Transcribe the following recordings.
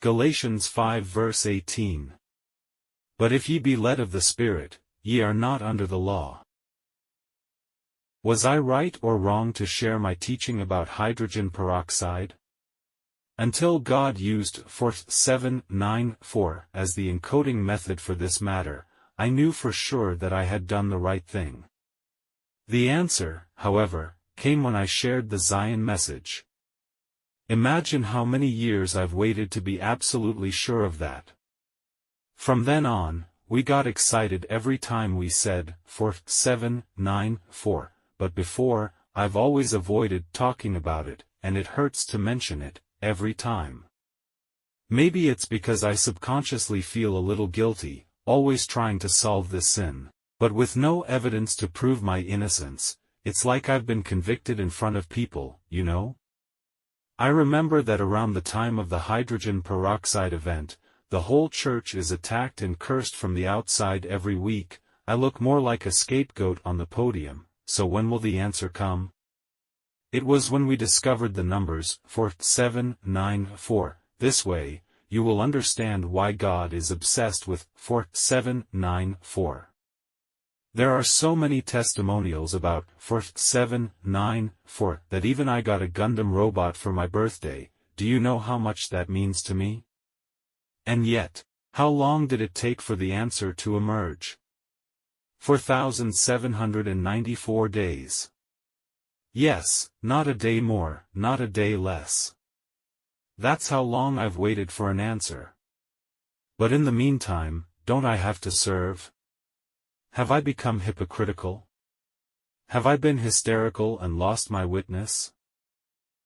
Galatians 5 verse 18. But if ye be led of the Spirit, ye are not under the law. Was I right or wrong to share my teaching about hydrogen peroxide? Until God used 4794 as the encoding method for this matter, I knew for sure that I had done the right thing. The answer, however, came when I shared the Zion message. Imagine how many years I've waited to be absolutely sure of that. From then on, we got excited every time we said 4794, but before, I've always avoided talking about it, and it hurts to mention it, every time. Maybe it's because I subconsciously feel a little guilty, always trying to solve this sin, but with no evidence to prove my innocence. It's like I've been convicted in front of people, you know? I remember that around the time of the hydrogen peroxide event, the whole church is attacked and cursed from the outside every week. I look more like a scapegoat on the podium, so when will the answer come? It was when we discovered the numbers 4794. This way, you will understand why God is obsessed with 4794. There are so many testimonials about 4794 that even I got a Gundam robot for my birthday. Do you know how much that means to me? And yet, how long did it take for the answer to emerge? 4,794 days. Yes, not a day more, not a day less. That's how long I've waited for an answer. But in the meantime, don't I have to serve? Have I become hypocritical? Have I been hysterical and lost my witness?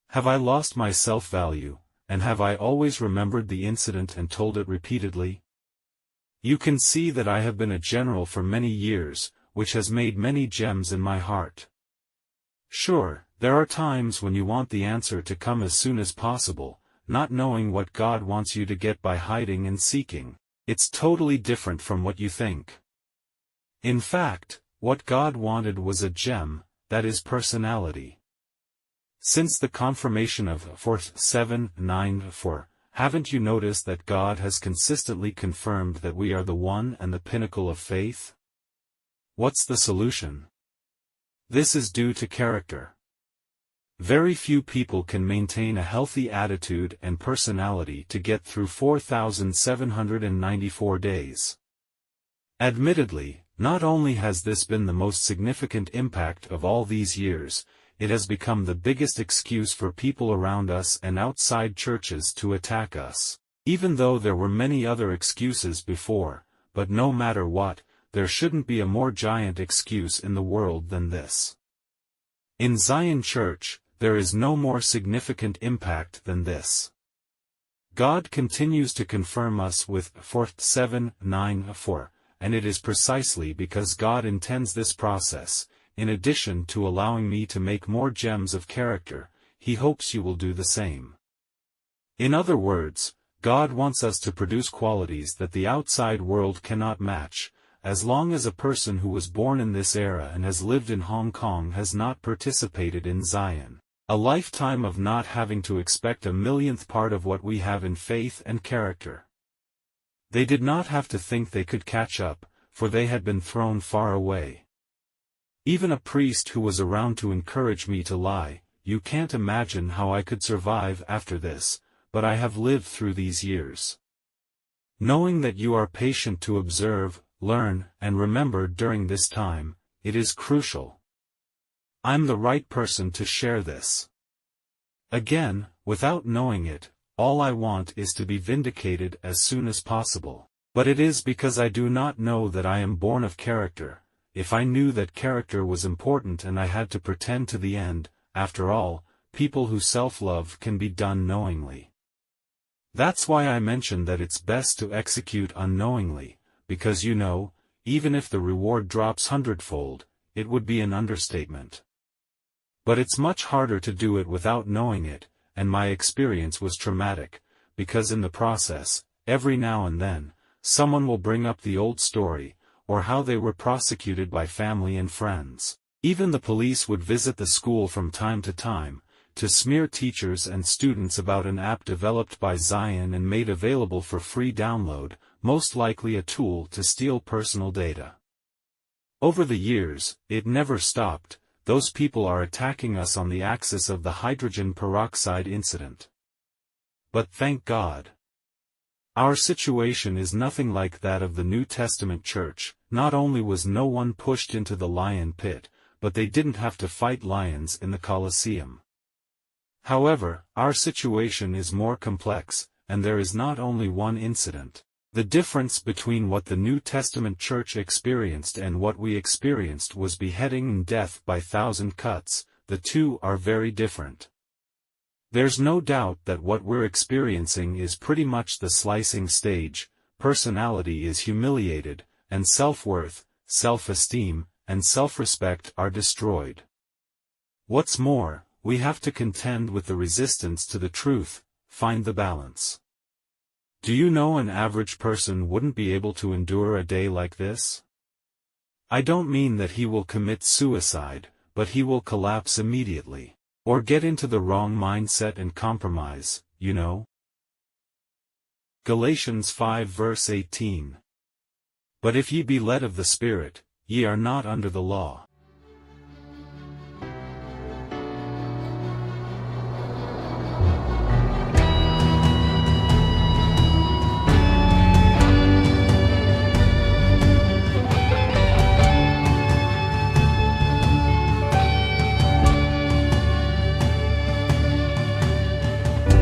Have I lost my self-value, and have I always remembered the incident and told it repeatedly? You can see that I have been a general for many years, which has made many gems in my heart. Sure, there are times when you want the answer to come as soon as possible, not knowing what God wants you to get by hiding and seeking. It's totally different from what you think. In fact, what God wanted was a gem, that is personality. Since the confirmation of 4794, haven't you noticed that God has consistently confirmed that we are the one and the pinnacle of faith? What's the solution? This is due to character. Very few people can maintain a healthy attitude and personality to get through 4,794 days. Admittedly, not only has this been the most significant impact of all these years, it has become the biggest excuse for people around us and outside churches to attack us. Even though there were many other excuses before, but no matter what, there shouldn't be a more giant excuse in the world than this. In Zion Church, there is no more significant impact than this. God continues to confirm us with 4794. And it is precisely because God intends this process, in addition to allowing me to make more gems of character, He hopes you will do the same. In other words, God wants us to produce qualities that the outside world cannot match. As long as a person who was born in this era and has lived in Hong Kong has not participated in Zion, a lifetime of not having to expect a millionth part of what we have in faith and character. They did not have to think they could catch up, for they had been thrown far away. Even a priest who was around to encourage me to lie, you can't imagine how I could survive after this, but I have lived through these years. Knowing that you are patient to observe, learn, and remember during this time, it is crucial. I'm the right person to share this. Again, without knowing it, all I want is to be vindicated as soon as possible. But it is because I do not know that I am born of character. If I knew that character was important and I had to pretend to the end, after all, people who self-love can be done knowingly. That's why I mention that it's best to execute unknowingly, because you know, even if the reward drops hundredfold, it would be an understatement. But it's much harder to do it without knowing it. And my experience was traumatic, because in the process, every now and then, someone will bring up the old story, or how they were prosecuted by family and friends. Even the police would visit the school from time to time, to smear teachers and students about an app developed by Zion and made available for free download, most likely a tool to steal personal data. Over the years, it never stopped. Those people are attacking us on the axis of the hydrogen peroxide incident. But thank God. Our situation is nothing like that of the New Testament church. Not only was no one pushed into the lion pit, but they didn't have to fight lions in the Colosseum. However, our situation is more complex, and there is not only one incident. The difference between what the New Testament church experienced and what we experienced was beheading and death by 1,000 cuts. The two are very different. There's no doubt that what we're experiencing is pretty much the slicing stage. Personality is humiliated, and self-worth, self-esteem, and self-respect are destroyed. What's more, we have to contend with the resistance to the truth, find the balance. Do you know an average person wouldn't be able to endure a day like this? I don't mean that he will commit suicide, but he will collapse immediately. Or get into the wrong mindset and compromise, you know? Galatians 5 verse 18. But if ye be led of the Spirit, ye are not under the law.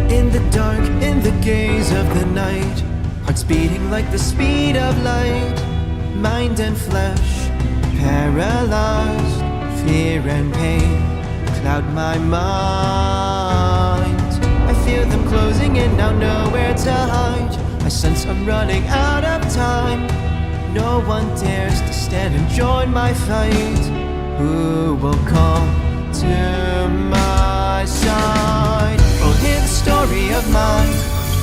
In the dark, in the gaze of the night, hearts beating like the speed of light, mind and flesh paralyzed, fear and pain cloud my mind. I feel them closing in, now nowhere to hide. I sense I'm running out of time. No one dares to stand and join my fight. Who will come to my side? Oh, hear the story of mine,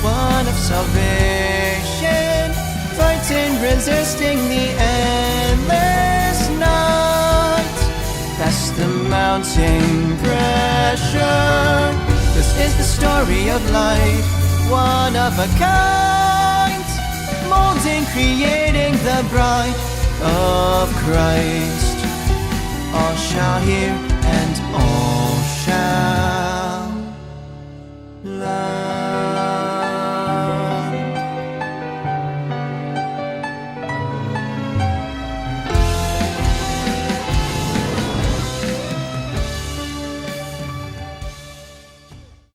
one of salvation, fighting, resisting the endless night. That's the mounting pressure. This is the story of life, one of a kind, molding, creating the bride of Christ. All shall hear and all